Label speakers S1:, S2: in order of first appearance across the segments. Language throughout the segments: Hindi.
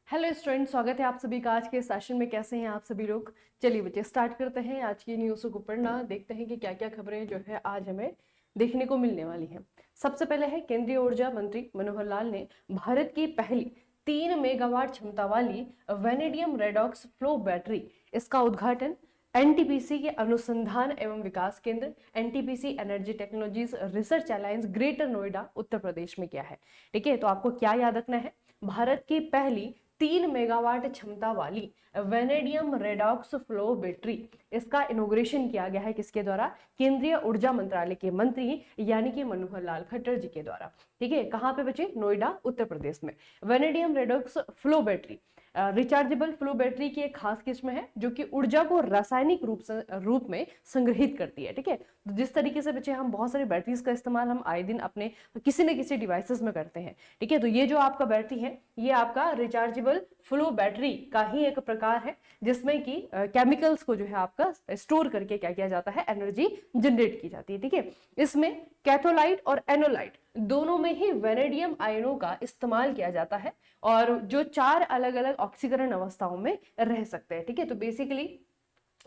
S1: हेलो स्टूडेंट, स्वागत है आप सभी का आज के सेशन में। कैसे हैं आप सभी लोग? चलिए बच्चे, स्टार्ट करते हैं आज की न्यूज़ को पढ़ना। देखते हैं कि क्या क्या खबरें जो है आज हमें देखने को मिलने वाली हैं। सबसे पहले है केंद्रीय ऊर्जा मंत्री मनोहर लाल ने भारत की पहली 3 मेगावाट क्षमता वाली वेनेडियम रेडॉक्स फ्लो बैटरी इसका उद्घाटन एनटीपीसी के अनुसंधान एवं विकास केंद्र NTPC energy technologies research alliance greater Noida Uttar Pradesh में किया है। ठीक है, तो आपको क्या याद रखना है? भारत की पहली 3 मेगावाट क्षमता वाली वेनेडियम रेडॉक्स फ्लो बैटरी इसका इनोग्रेशन किया गया है। किसके द्वारा? केंद्रीय ऊर्जा मंत्रालय के मंत्री यानी कि मनोहर लाल खट्टर जी के द्वारा। ठीक है, कहाँ पे बचे? नोएडा उत्तर प्रदेश में। Vanadium redox flow battery rechargeable flow battery की एक खास किस्म है जो कि ऊर्जा को रासायनिक रूप में संग्रहित करती है। ठीक है, तो जिस तरीके से बच्चे हम बहुत सारी बैटरीज का इस्तेमाल हम आए दिन अपने किसी न किसी डिवाइसेस में करते हैं। ठीक है, तो ये जो आपका बैटरी है ये आपका रिचार्जेबल फ्लो बैटरी का ही एक प्रकार है जिसमें कि केमिकल्स को जो है आपका स्टोर करके क्या किया जाता है? एनर्जी जनरेट की जाती है। ठीक है, इसमें कैथोलाइट और एनोलाइट दोनों में ही वेनेडियम आयनों का इस्तेमाल किया जाता है और जो 4 अलग अलग ऑक्सीकरण अवस्थाओं में रह सकते हैं। ठीक है, तो बेसिकली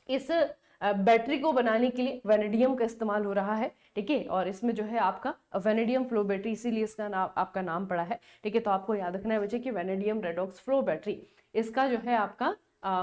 S1: इस बैटरी को बनाने के लिए वेनेडियम का इस्तेमाल हो रहा है। ठीक है, और इसमें जो है आपका वेनेडियम फ्लो बैटरी, इसीलिए इसका नाम आपका नाम पड़ा है। ठीक है, तो आपको याद रखना है बच्चे कि वेनेडियम रेडॉक्स फ्लो बैटरी इसका जो है आपका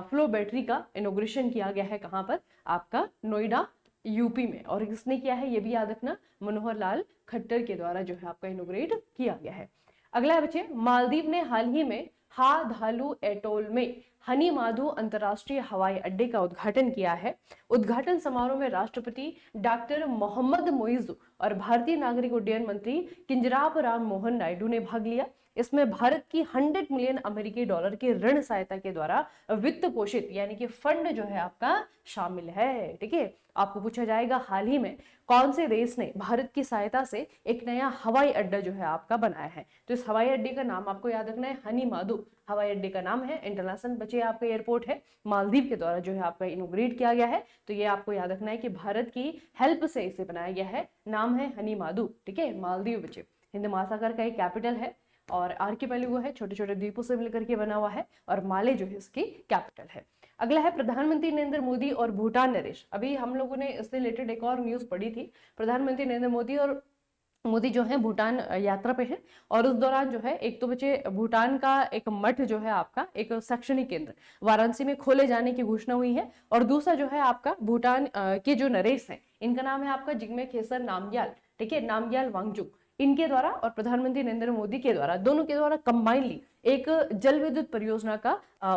S1: फ्लो बैटरी का इनोग्रेशन किया गया है। कहाँ पर? आपका नोएडा यूपी में। और किसने किया है ये भी याद रखना? मनोहर लाल खट्टर के द्वारा जो है आपका इनोग्रेट किया गया है। अगला है बच्चे, मालदीव ने हाल ही में हा धालू एटोल में हनी माधु अंतर्राष्ट्रीय हवाई अड्डे का उद्घाटन किया है। उद्घाटन समारोह में राष्ट्रपति डॉक्टर मोहम्मद मोइज और भारतीय नागरिक उड्डयन मंत्री किंजराप राम मोहन नायडू ने भाग लिया। इसमें भारत की 100 मिलियन अमेरिकी डॉलर की ऋण सहायता के द्वारा वित्त पोषित यानी कि फंड जो है आपका शामिल है। ठीक है, आपको पूछा जाएगा हाल ही में कौन से देश ने भारत की सहायता से एक नया हवाई अड्डा जो है आपका बनाया है? तो इस हवाई अड्डे का नाम आपको याद रखना है, हनी माधु हवाई अड्डे का नाम है। इंटरनेशनल बचे आपका एयरपोर्ट है, मालदीव के द्वारा जो है आपका इनोग्रेट किया गया है। तो ये आपको याद रखना है कि भारत की हेल्प से इसे बनाया गया है। नाम है हनी माधु। ठीक है, मालदीव बचे हिंद महासागर का एक कैपिटल है और आर्किपेलागो है, छोटे छोटे द्वीपों से मिलकर के बना हुआ है और माले जो है इसकी कैपिटल है। अगला है प्रधानमंत्री नरेंद्र मोदी और भूटान नरेश। अभी हम लोगों ने इससे रिलेटेड एक और न्यूज पढ़ी थी। प्रधानमंत्री नरेंद्र मोदी जो है भूटान यात्रा पे है और उस दौरान जो है एक तो बच्चे भूटान का एक मठ जो है आपका एक शैक्षणिक केंद्र वाराणसी में खोले जाने की घोषणा हुई है। और दूसरा जो है आपका भूटान के जो नरेश है इनका नाम है आपका जिग्मे खेसर नामग्याल। ठीक है, नामग्याल वांगचुक इनके द्वारा और प्रधानमंत्री नरेंद्र मोदी के द्वारा दोनों के द्वारा कंबाइनली एक जल विद्युत परियोजना का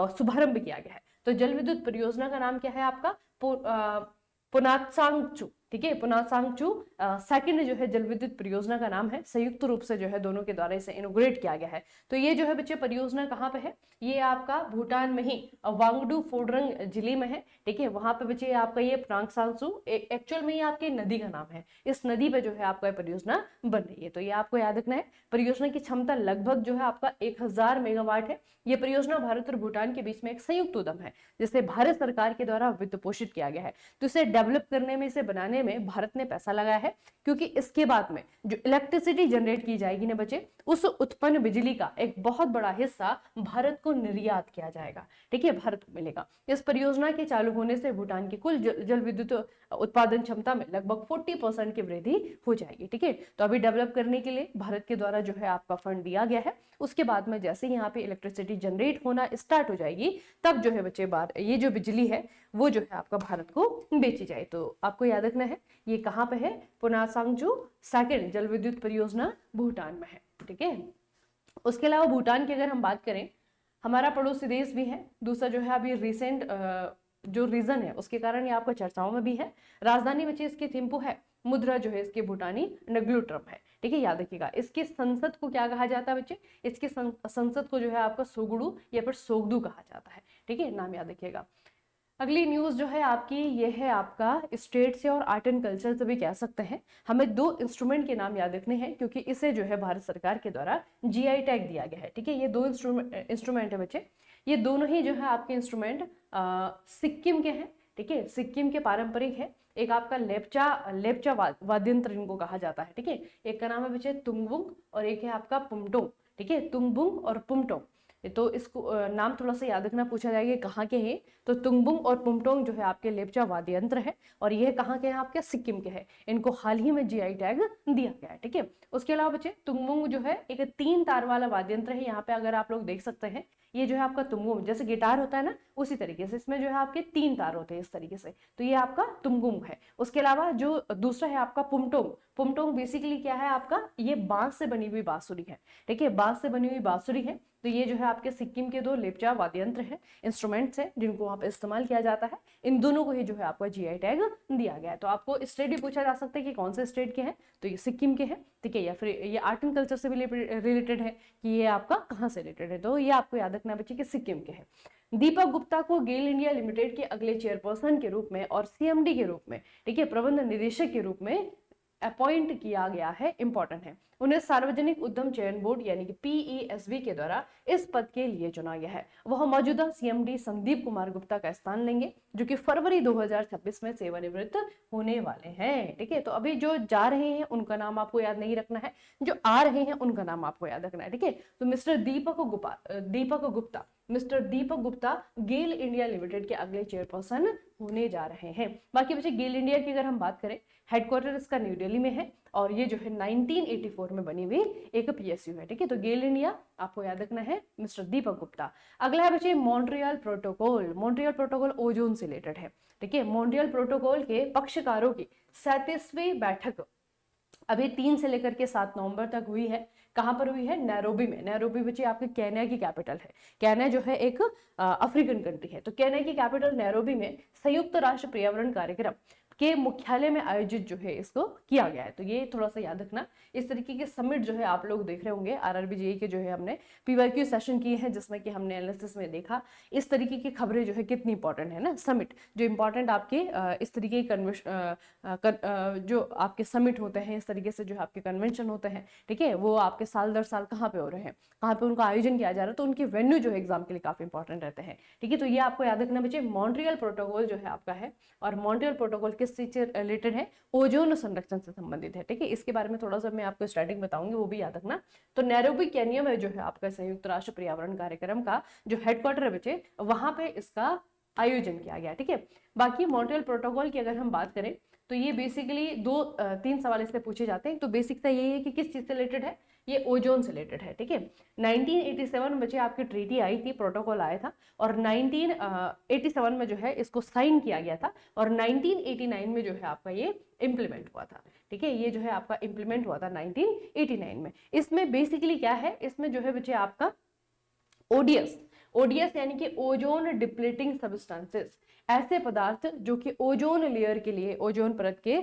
S1: शुभारंभ किया गया है। तो जल विद्युत परियोजना का नाम क्या है आपका? पुनातसांगचू। ठीक है, पुनातसांगचू सेकंड जो है जल विद्युत परियोजना का नाम है। संयुक्त रूप से जो है दोनों के द्वारा इसे इनोग्रेट किया गया है। तो ये जो है बच्चे परियोजना कहाँ पे है? ये आपका भूटान में ही वांगडू फोडरंग जिले में है। ठीक है, वहां पे बच्चे आपका ये पुनातसांगचू एक्चुअल में ये आपकी नदी का नाम है। इस नदी पे जो है आपका परियोजना बन रही है। तो ये आपको याद रखना है। परियोजना की क्षमता लगभग जो है आपका 1000 मेगावाट है। ये परियोजना भारत और भूटान के बीच में एक संयुक्त उद्यम है जिसे भारत सरकार के द्वारा वित्त पोषित किया गया है। तो इसे डेवलप करने में, इसे बनाने में भारत ने पैसा लगाया है क्योंकि इसके बाद में जो इलेक्ट्रिसिटी जनरेट की जाएगी ना बच्चे, उस उत्पन्न बिजली का एक बहुत बड़ा हिस्सा भारत को निर्यात किया जाएगा। ठीक है, भारत को मिलेगा। इस परियोजना के चालू होने से भूटान की कुल जल विद्युत उत्पादन क्षमता में लगभग 40% की वृद्धि हो जाएगी। ठीक है, तो अभी डेवलप करने के लिए भारत के द्वारा जो है आपका फंड दिया गया है। उसके बाद में जैसे यहाँ पे इलेक्ट्रिसिटी जनरेट होना स्टार्ट हो जाएगी तब जो है बच्चे ये जो बिजली है वो जो है आपका भारत को बेची जाए। तो आपको याद रखना है ये कहाँ पे है? पुनासांगचू सेकंड जल विद्युत परियोजना भूटान में है। ठीक है, उसके अलावा भूटान की अगर हम बात करें, हमारा पड़ोसी देश भी है। दूसरा जो है अभी रिसेंट जो रीजन है उसके कारण ये आपको चर्चाओं में भी है। राजधानी बची इसकी थिम्पू है। मुद्रा जो है इसकी भूटानी नगलुट्रम है। ठीक है, याद रखिएगा। इसकी संसद को क्या कहा जाता है बच्चे? इसकी संसद को जो है आपका सोगुडू या फिर सोगदू कहा जाता है। ठीक है, नाम याद रखिएगा। अगली न्यूज जो है आपकी ये है आपका स्टेट से और आर्ट एंड कल्चर से भी कह सकते हैं। हमें 2 इंस्ट्रूमेंट के नाम याद रखने हैं क्योंकि इसे जो है भारत सरकार के द्वारा जीआई टैग दिया गया है। ठीक है, ये 2 इंस्ट्रूमेंट है बच्चे। ये दोनों ही जो है आपके इंस्ट्रूमेंट सिक्किम के हैं। ठीक है, सिक्किम के पारंपरिक है। एक आपका लेप्चा वाद्य यंत्र इनको कहा जाता है। ठीक है, एक का नाम है बच्चे तुम्बुंग और एक है आपका पुमटोंग। ठीक है, तुम्बुंग और पुमटोंग। तो इसको नाम थोड़ा सा याद रखना, पूछा जाएगा कहाँ के हैं, तो तुंगबुंग और पुमटोंग जो है आपके लेपचा वाद्य यंत्र है, और ये कहाँ के हैं आपके, सिक्किम के हैं। इनको हाल ही में जीआई टैग दिया गया है, ठीक है। उसके अलावा बच्चे तुंगबुंग जो है एक 3 तार वाला वाद्य यंत्र है। यहाँ पे अगर आप लोग देख सकते हैं, ये जो है आपका तुंगबुंग, जैसे गिटार होता है ना, उसी तरीके से इसमें जो है आपके 3 तार होते हैं इस तरीके से, तो ये आपका तुंगबुंग है। उसके अलावा जो दूसरा है आपका पुमटोंग, पुमटोंग बेसिकली क्या है आपका, ये बांस से बनी हुई बांसुरी है, ठीक है, बांस से बनी हुई बांसुरी है। तो ये जो है आपके सिक्किम के 2 लेपचा वाद्य यंत्र है, इंस्ट्रूमेंट्स है, जिनको वहाँ पे इस्तेमाल किया जाता है। इन दोनों को ही जो है आपका जीआई टैग दिया गया है। तो आपको स्टेट भी पूछा जा सकता है कि कौन से स्टेट के हैं, तो ये सिक्किम के हैं, ठीक है, या फिर ये आर्ट एंड कल्चर से भी रिलेटेड है कि ये आपका कहाँ से रिलेटेड है, तो ये आपको याद रखना बच्चे कि सिक्किम के हैं। दीपक गुप्ता को गेल इंडिया लिमिटेड के अगले चेयरपर्सन के रूप में और सीएमडी के रूप में, ठीक है, प्रबंध निदेशक के रूप में अपॉइंट किया गया है, इंपॉर्टेंट है। उन्हें सार्वजनिक उद्यम चयन बोर्ड यानी कि पीईएसबी के द्वारा इस पद के लिए चुना गया है। वह मौजूदा सीएमडी संदीप कुमार गुप्ता का स्थान लेंगे, जो कि फरवरी 2026 में सेवानिवृत्त होने वाले हैं, ठीक है। तो अभी जो जा रहे हैं उनका नाम आपको याद नहीं रखना है, जो आ रहे हैं उनका नाम आपको याद रखना है, ठीक है। तो मिस्टर दीपक गुप्ता गेल इंडिया लिमिटेड के अगले चेयरपर्सन होने जा रहे हैं। बाकी बच्चे गेल इंडिया की अगर हम बात करें, हेडक्वार्टर इसका न्यू दिल्ली में है, और ये जो है 1984 में बनी हुई एक पीएसयू है, ठीक है। तो गेल इंडिया आपको याद रखना है, मिस्टर दीपक गुप्ता। अगला है बच्चे Montreal protocol. Montreal protocol ozone से रिलेटेड है, ठीक है। मॉन्ट्रियल प्रोटोकॉल के पक्षकारों की 37वीं बैठक अभी 3 से लेकर के 7 नवंबर तक हुई है। कहां पर हुई है, नैरोबी में। नैरोबी बच्चे आपके केन्या की कैपिटल है। केन्या जो है एक अफ्रीकन कंट्री है, तो केन्या की कैपिटल नैरोबी में संयुक्त राष्ट्र पर्यावरण कार्यक्रम के मुख्यालय में आयोजित जो है इसको किया गया है। तो ये थोड़ा सा याद रखना। इस तरीके के समिट जो है आप लोग देख रहे होंगे, आरआरबी जेईई के जो है हमने पीवाईक्यू सेशन किए हैं, जिसमें कि हमने एनालिसिस में देखा इस तरीके की खबरें जो है कितनी इंपॉर्टेंट है ना। समिट जो इंपॉर्टेंट आपके इस तरीके की जो आपके समिट होते हैं, इस तरीके से जो आपके कन्वेंशन होते हैं, ठीक है, वो आपके साल दर साल कहाँ पे हो रहे हैं, कहाँ पे उनका आयोजन किया जा रहा है, तो उनके वेन्यू जो है एग्जाम के लिए काफी इंपॉर्टेंट रहते हैं, ठीक है। तो ये आपको याद रखना बच्चे, मॉन्ट्रियल प्रोटोकॉल जो है आपका है, और मॉन्ट्रियल प्रोटोकॉल किस चीज से रिलेटेड है, ओजोन संरक्षण से संबंधित है, ठीक है। इसके बारे में थोड़ा सा मैं आपको स्टार्टिंग बताऊंगी, वो भी याद रखना। तो नैरोबी केन्या में जो है आपका संयुक्त राष्ट्र पर्यावरण कार्यक्रम का जो हेडक्वार्टर है बच्चे, वहां पे इसका आयोजन किया गया, ठीक है। बाकी मॉन्ट्रियल प्रोटोकॉल की अगर हम बात करें, तो ये बेसिकली 2-3 सवाल इसमें पूछे जाते हैं। तो बेसिक सा यही है कि किस चीज से रिलेटेड है, ये ओजोन से रिलेटेड है, ठीक है। 1987 में बच्चे आपकी ट्रीटी आई थी, प्रोटोकॉल आया था, और 1987 में जो है इसको साइन किया गया था, और 1989 में जो है आपका ये इम्प्लीमेंट हुआ था, ठीक है। ये जो है आपका इम्प्लीमेंट हुआ था 1989 में। इसमें बेसिकली क्या है, इसमें जो है बच्चे आपका ओडीएस यानी कि ओजोन डिप्लीटिंग सब्सटेंसेस, ऐसे पदार्थ जो कि ओजोन लेयर के लिए, ओजोन परत के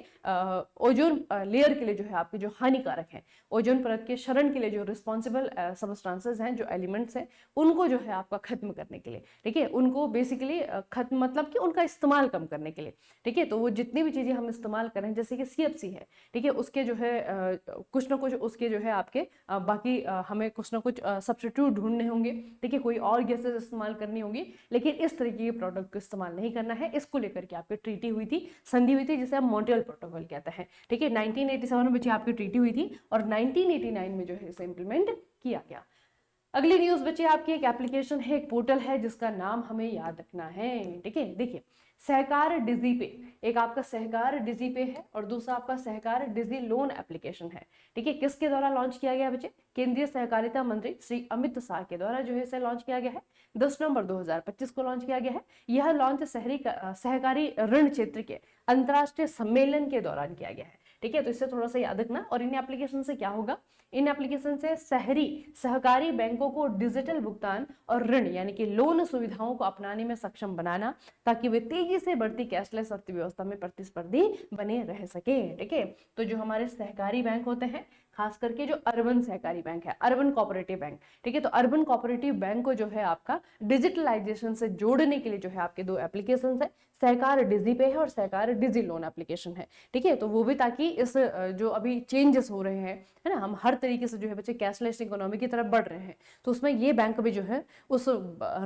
S1: ओजोन लेयर के लिए जो है आपके जो हानिकारक हैं, ओजोन परत के क्षरण के लिए जो रिस्पॉन्सिबल सब्सटेंसेस हैं, जो एलिमेंट्स हैं, उनको जो है आपका खत्म करने के लिए, ठीक है, उनको बेसिकली खत्म मतलब कि उनका इस्तेमाल कम करने के लिए, ठीक है। तो वो जितनी भी चीजें हम इस्तेमाल करें, जैसे कि सीएफसी है, ठीक है, उसके जो है कुछ ना कुछ उसके जो है आपके बाकी हमें कुछ ना कुछ सब्स्टिट्यूट ढूंढने होंगे, ठीक है, कोई और गैसेस इस्तेमाल करनी होगी, लेकिन इस तरीके के प्रोडक्ट को इस्तेमाल नहीं करना है। इसको लेकर के आपकी ट्रीटी हुई थी, संधि हुई थी, जिसे हम मॉन्ट्रियल प्रोटोकॉल कहते हैं, ठीक है। 1987 में बच्चे आपकी ट्रीटी हुई थी, और 1989 में जो है इसे इंप्लीमेंट किया गया। अगली न्यूज बच्चे आपकी एक एप्लीकेशन है, एक पोर्टल है, जिसका नाम हमें याद रखना है, ठीक है। देखिए, सहकार डिजी पे, एक आपका सहकार डिजी पे है, और दूसरा आपका सहकार डिजी लोन एप्लीकेशन है, ठीक है। किसके द्वारा लॉन्च किया गया बच्चे, केंद्रीय सहकारिता मंत्री श्री अमित शाह के द्वारा जो है इसे लॉन्च किया गया है। 10 नवंबर 2025 को लॉन्च किया गया है। यह लॉन्च सहकारी ऋण क्षेत्र के अंतर्राष्ट्रीय सम्मेलन के दौरान किया गया है, ठीक है। तो इससे थोड़ा सा याद रखना। और इन एप्लीकेशन से क्या होगा, इन एप्लीकेशन से शहरी सहकारी बैंकों को डिजिटल भुगतान और ऋण यानी कि लोन सुविधाओं को अपनाने में सक्षम बनाना, ताकि वे तेजी से बढ़ती कैशलेस अर्थव्यवस्था में प्रतिस्पर्धी बने रह सके, ठीक है। तो जो हमारे सहकारी बैंक होते हैं, खास करके जो अर्बन सहकारी बैंक है, अर्बन कोऑपरेटिव बैंक, ठीक है, तो अर्बन कोऑपरेटिव बैंक को जो है आपका डिजिटलाइजेशन से जोड़ने के लिए जो है आपके 2 एप्लीकेशंस है, सहकार डिजी पे है और सहकार डिजी लोन एप्लीकेशन है, ठीक है। तो वो भी ताकि इस जो अभी चेंजेस हो रहे हैं, है ना, हम हर तरीके से जो है बच्चे कैशलेस इकोनॉमी की तरफ बढ़ रहे हैं, तो उसमें ये बैंक भी जो है उस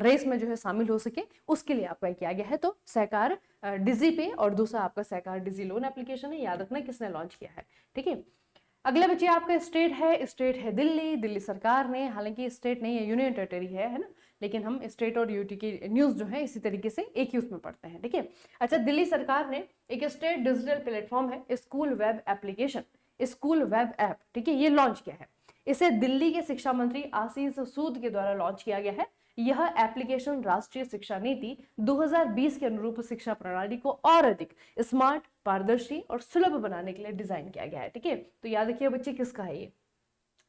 S1: रेस में जो है शामिल हो सके, उसके लिए आपका किया गया है। तो सहकार डिजी पे और दूसरा आपका सहकार डिजी लोन एप्लीकेशन है, याद रखना किसने लॉन्च किया है, ठीक है। अगला बच्चे आपका स्टेट है दिल्ली। दिल्ली सरकार ने, हालांकि स्टेट नहीं है, यूनियन टेरिटरी है ना, लेकिन हम स्टेट और यूटी की न्यूज जो है इसी तरीके से एक ही उसमें पढ़ते हैं, ठीक है। अच्छा, दिल्ली सरकार ने एक स्टेट डिजिटल प्लेटफॉर्म है school web application, school web app, ठीक है, ये लॉन्च किया है। इसे दिल्ली के शिक्षा मंत्री आशीष सूद के द्वारा लॉन्च किया गया है। यह एप्लीकेशन राष्ट्रीय शिक्षा नीति 2020 के अनुरूप शिक्षा प्रणाली को और अधिक स्मार्ट, पारदर्शी और सुलभ बनाने के लिए डिजाइन किया गया है, ठीक है। तो याद रखिए बच्चे, किसका है ये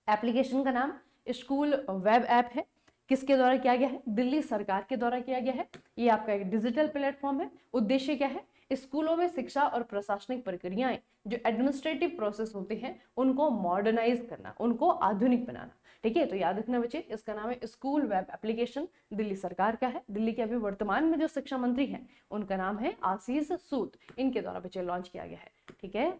S1: एप्लीकेशन का नाम? स्कूल वेब ऐप है। किसके द्वारा किया गया है? दिल्ली सरकार के द्वारा किया गया है। ये आपका एक डिजिटल प्लेटफॉर्म है। उद्देश्य क्या है? स्कूलों में शिक्षा और प्रशासनिक प्रक्रियाएं, जो एडमिनिस्ट्रेटिव प्रोसेस होते हैं, उनको मॉडर्नाइज करना, उनको आधुनिक बनाना, ठीक है। तो याद रखना बच्चे, इसका नाम है स्कूल वेब एप्लीकेशन, दिल्ली सरकार का है। दिल्ली के अभी वर्तमान में जो शिक्षा मंत्री हैं उनका नाम है आशीष सूद, इनके द्वारा बच्चे लॉन्च किया गया है, ठीक है।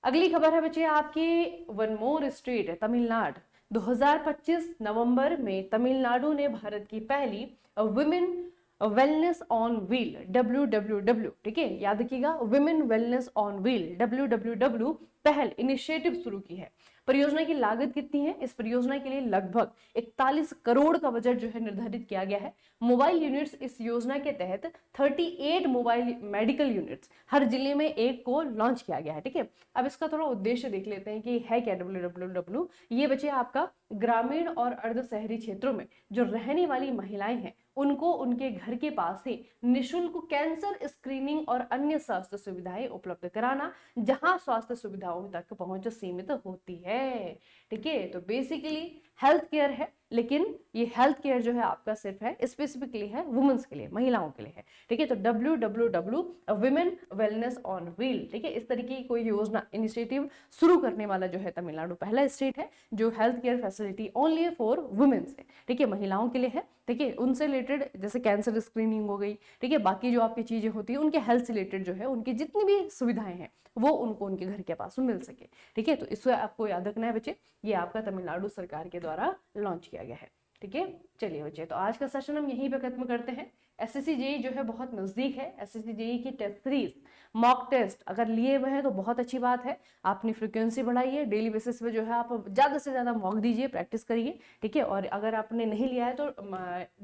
S1: अगली खबर है बच्चे आपकी वन मोर स्टेट है तमिलनाडु। 2025 नवंबर में तमिलनाडु ने भारत की पहली women wellness on wheel WWW, ठीक है, याद रखिएगा, women wellness on wheel WWW पहल इनिशिएटिव शुरू की है। परियोजना की लागत कितनी है? इस परियोजना के लिए लगभग 41 करोड़ का बजट जो है निर्धारित किया गया है। मोबाइल यूनिट्स, इस योजना के तहत 38 मोबाइल मेडिकल यूनिट्स हर जिले में एक को लॉन्च किया गया है, ठीक है। अब इसका थोड़ा उद्देश्य देख लेते हैं कि है क्या WWW। ये बच्चे आपका ग्रामीण और अर्ध शहरी क्षेत्रों में जो रहने वाली महिलाएं हैं उनको उनके घर के पास ही निशुल्क कैंसर स्क्रीनिंग और अन्य स्वास्थ्य सुविधाएं उपलब्ध कराना, जहां स्वास्थ्य सुविधाओं तक पहुंच सीमित होती है, ठीक है। तो बेसिकली हेल्थ केयर है, लेकिन ये हेल्थ केयर जो है आपका सिर्फ है स्पेसिफिकली है वुमेन्स के लिए, महिलाओं के लिए है, ठीक है। तो WWW women wellness on wheel, ठीक है, इस तरीके की कोई योजना इनिशिएटिव शुरू करने वाला जो है तमिलनाडु पहला स्टेट है जो health care facility only for womens है, ठीक है, महिलाओं के लिए है, ठीक है। उनसे रिलेटेड जैसे कैंसर स्क्रीनिंग हो गई, ठीक है, बाकी जो आपकी चीजें होती है उनके हेल्थ से रिलेटेड जो है उनकी जितनी भी सुविधाएं हैं वो उनको उनके घर के पास में मिल सके, ठीक है। तो इसको आपको याद रखना है बच्चे, ये आपका तमिलनाडु सरकार के द्वारा लॉन्च किया गया है, ठीक है। चलिए बच्चे, तो आज का सेशन हम यहीं पे खत्म करते हैं। SSC JEE जो है बहुत नजदीक है। SSC JEE की टेस्ट सीरीज मॉक टेस्ट अगर लिए हुए हैं तो बहुत अच्छी बात है, आपने फ्रिक्वेंसी बढ़ाइए, डेली बेसिस पे जो है आप ज्यादा से ज्यादा मॉक दीजिए, प्रैक्टिस करिए, ठीक है। और अगर आपने नहीं लिया है तो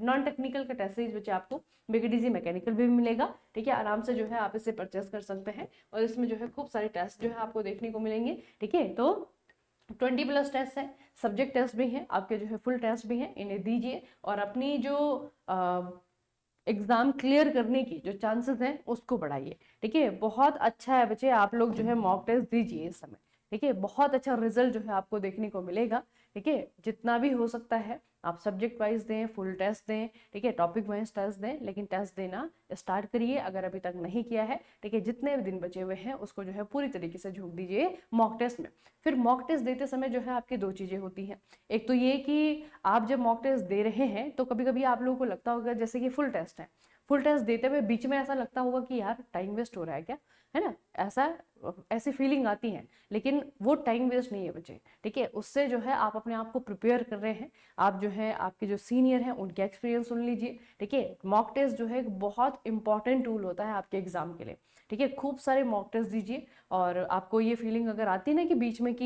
S1: नॉन टेक्निकल का टेस्ट सीरीज बच्चे आपको BKTC मैकेनिकल भी मिलेगा, ठीक है, आराम से जो है आप इसे परचेस कर सकते हैं और इसमें जो है खूब सारे टेस्ट जो है आपको देखने को मिलेंगे, ठीक है। तो 20+ टेस्ट है, सब्जेक्ट टेस्ट भी है आपके, जो है फुल टेस्ट भी है, इन्हें दीजिए और अपनी जो एग्जाम क्लियर करने की जो चांसेस हैं उसको बढ़ाइए, ठीक है। बहुत अच्छा है बच्चे, आप लोग जो है मॉक टेस्ट दीजिए इस समय, ठीक है, बहुत अच्छा रिजल्ट जो है आपको देखने को मिलेगा, ठीक है। जितना भी हो सकता है आप सब्जेक्ट वाइज दें, फुल टेस्ट दें, ठीक है, टॉपिक वाइज टेस्ट दें, लेकिन टेस्ट देना स्टार्ट करिए अगर अभी तक नहीं किया है, ठीक है। जितने भी दिन बचे हुए हैं उसको जो है पूरी तरीके से झोंक दीजिए मॉक टेस्ट में। फिर मॉक टेस्ट देते समय जो है आपकी दो चीजें होती हैं, एक तो ये कि आप जब मॉक टेस्ट दे रहे हैं तो कभी कभी आप लोगों को लगता होगा जैसे कि फुल टेस्ट है, फुल टेस्ट देते हुए बीच में ऐसा लगता होगा कि यार टाइम वेस्ट हो रहा है क्या, है ना, ऐसी फीलिंग आती है, लेकिन वो टाइम वेस्ट नहीं है बच्चे, ठीक है। उससे जो है आप अपने आप को प्रिपेयर कर रहे हैं, आप जो है आपके जो सीनियर हैं उनके एक्सपीरियंस सुन लीजिए, ठीक है। मॉक टेस्ट जो है एक बहुत इंपॉर्टेंट टूल होता है आपके एग्जाम के लिए, ठीक है। खूब सारे मॉक टेस्ट दीजिए और आपको ये फीलिंग अगर आती है ना कि बीच में कि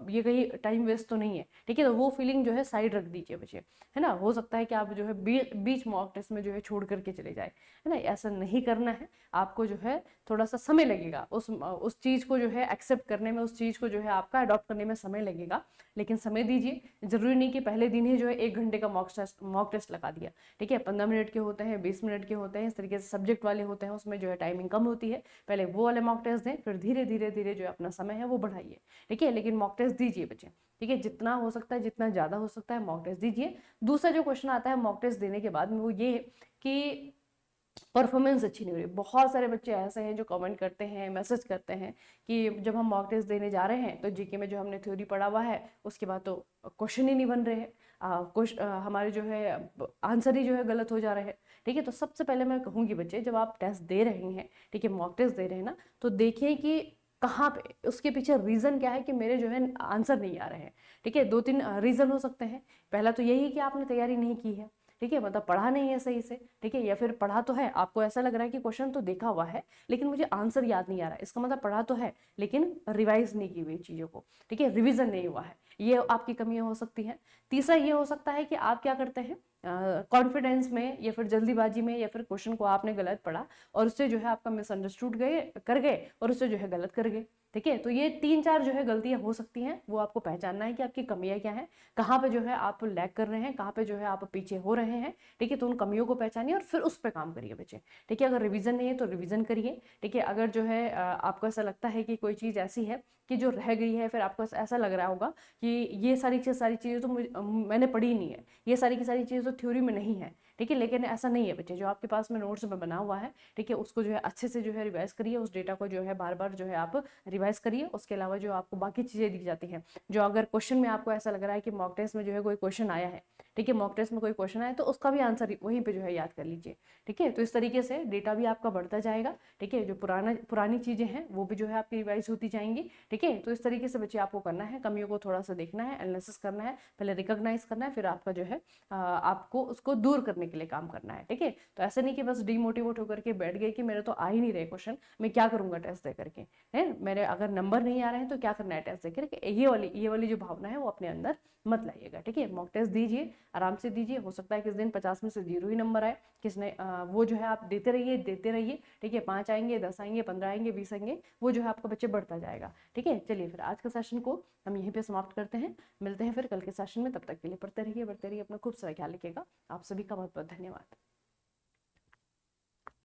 S1: ये कहीं टाइम वेस्ट तो नहीं है, ठीक है, तो वो फीलिंग जो है साइड रख दीजिए बच्चे, है ना। हो सकता है कि आप जो है बीच मॉक टेस्ट में जो है छोड़ करके चले जाए, है ना, ऐसा नहीं करना है। आपको जो है थोड़ा सा समय लगेगा उस चीज को जो है एक्सेप्ट करने में, उस चीज को जो है आपका अडॉप्ट करने में समय लगेगा, लेकिन समय दीजिए। जरूरी नहीं कि पहले दिन ही जो है 1 घंटे का मॉक टेस्ट लगा दिया, ठीक है। 15 मिनट के होते हैं, 20 मिनट के होते हैं, इस तरीके से सब्जेक्ट वाले होते हैं, उसमें जो है टाइमिंग कम होती है। पहले वो वाले मॉक टेस्ट दें, फिर धीरे धीरे धीरे जो अपना समय है वो बढ़ाइए, ठीक है। लेकिन मॉक टेस्ट दीजिए बच्चे, ठीक है, जितना हो सकता है, जितना ज्यादा हो सकता है मॉक टेस्ट दीजिए। दूसरा जो क्वेश्चन आता है मॉक टेस्ट देने के बाद में वो ये कि परफॉर्मेंस अच्छी नहीं हो रही। बहुत सारे बच्चे ऐसे हैं जो कमेंट करते हैं, मैसेज करते हैं कि जब हम मॉक टेस्ट देने जा रहे हैं तो जीके में जो हमने थ्योरी पढ़ा हुआ है उसके बाद तो क्वेश्चन ही नहीं बन रहे हैं, हमारे जो है आंसर ही जो है गलत हो जा रहे हैं, ठीक है। तो सबसे पहले मैं कहूँगी बच्चे, जब आप टेस्ट दे रहे हैं, ठीक है, मॉक टेस्ट दे रहे हैं ना, तो देखिए कि कहाँ पे, उसके पीछे रीजन क्या है कि मेरे जो है आंसर नहीं आ रहे हैं, ठीक है। 2-3 रीजन हो सकते हैं। पहला तो यही कि आपने तैयारी नहीं की है, ठीक है, मतलब पढ़ा नहीं है सही से, ठीक है, या फिर पढ़ा तो है, आपको ऐसा लग रहा है कि क्वेश्चन तो देखा हुआ है लेकिन मुझे आंसर याद नहीं आ रहा है, इसका मतलब पढ़ा तो है लेकिन रिवाइज नहीं की हुई चीजों को, ठीक है, रिविजन नहीं हुआ है, ये आपकी कमियां हो सकती हैं। तीसरा ये हो सकता है कि आप क्या करते हैं, कॉन्फिडेंस में या फिर जल्दीबाजी में, या फिर क्वेश्चन को आपने गलत पढ़ा और उससे जो है आपका मिसअंडरस्टूड कर गए और उससे जो है गलत कर गए, ठीक है। तो ये 3-4 जो है गलतियां हो सकती हैं, वो आपको पहचानना है कि आपकी कमियां क्या हैं, कहाँ पे जो है आप लैग कर रहे हैं, कहाँ पे जो है आप पीछे हो रहे हैं, ठीक है। तो उन कमियों को पहचानिए और फिर उस पर काम करिए बच्चे, ठीक है। अगर रिवीजन नहीं है तो रिवीजन करिए, ठीक है। अगर जो है आपको ऐसा लगता है कि कोई चीज़ ऐसी है कि जो रह गई है, फिर आपको ऐसा लग रहा होगा कि ये सारी चीज़ें तो मैंने पढ़ी नहीं है, ये सारी की सारी चीज़ें तो थ्योरी में नहीं है, ठीक है। लेकिन ऐसा नहीं है बच्चे, जो आपके पास में नोट्स में बना हुआ है, ठीक है, उसको जो है अच्छे से जो है रिवाइज करिए, उस डेटा को जो है बार बार जो है आप रिवाइज करिए। उसके अलावा जो आपको बाकी चीज़ें दी जाती हैं, जो अगर क्वेश्चन में आपको ऐसा लग रहा है कि मॉक टेस्ट में जो है कोई क्वेश्चन आया है, ठीक है, मॉक टेस्ट में कोई क्वेश्चन आया तो उसका भी आंसर वहीं पे जो है याद कर लीजिए, ठीक है। तो इस तरीके से डेटा भी आपका बढ़ता जाएगा, ठीक है। जो पुरानी चीज़ें हैं वो भी जो है आपकी रिवाइज होती जाएंगी, ठीक है। तो इस तरीके से बच्चे आपको करना है, कमियों को थोड़ा सा देखना है, एनालिसिस करना है, पहले रिकॉग्नाइज करना है, फिर आपका जो है आपको उसको दूर करने के लिए काम करना है, ठीक है। तो ऐसे नहीं कि बस डिमोटिवेट होकर के बैठ गए कि मेरे तो आ ही नहीं रहे क्वेश्चन, मैं क्या करूंगा टेस्ट दे करके, है मेरे अगर नंबर नहीं आ रहे हैं तो क्या करना है टेस्ट दे करके, ये वाली जो भावना है वो अपने अंदर मत लाइएगा, ठीक है। मॉक टेस्ट दीजिए, आराम से दीजिए, हो सकता है किस दिन 50 में से 0 ही नंबर आए, किसने वो जो है आप देते रहिए, ठीक है। 5 आएंगे, 10 आएंगे, 15 आएंगे, 20 आएंगे, वो जो है आपका बच्चे बढ़ता जाएगा, ठीक है। चलिए फिर आज का सेशन को हम यहीं पे समाप्त करते हैं, मिलते हैं फिर कल के सेशन में, तब तक के लिए पढ़ते रहिए, बढ़ते रहिए, अपना खूब सारा ख्याल रखिएगा। आप सभी का बहुत बहुत धन्यवाद।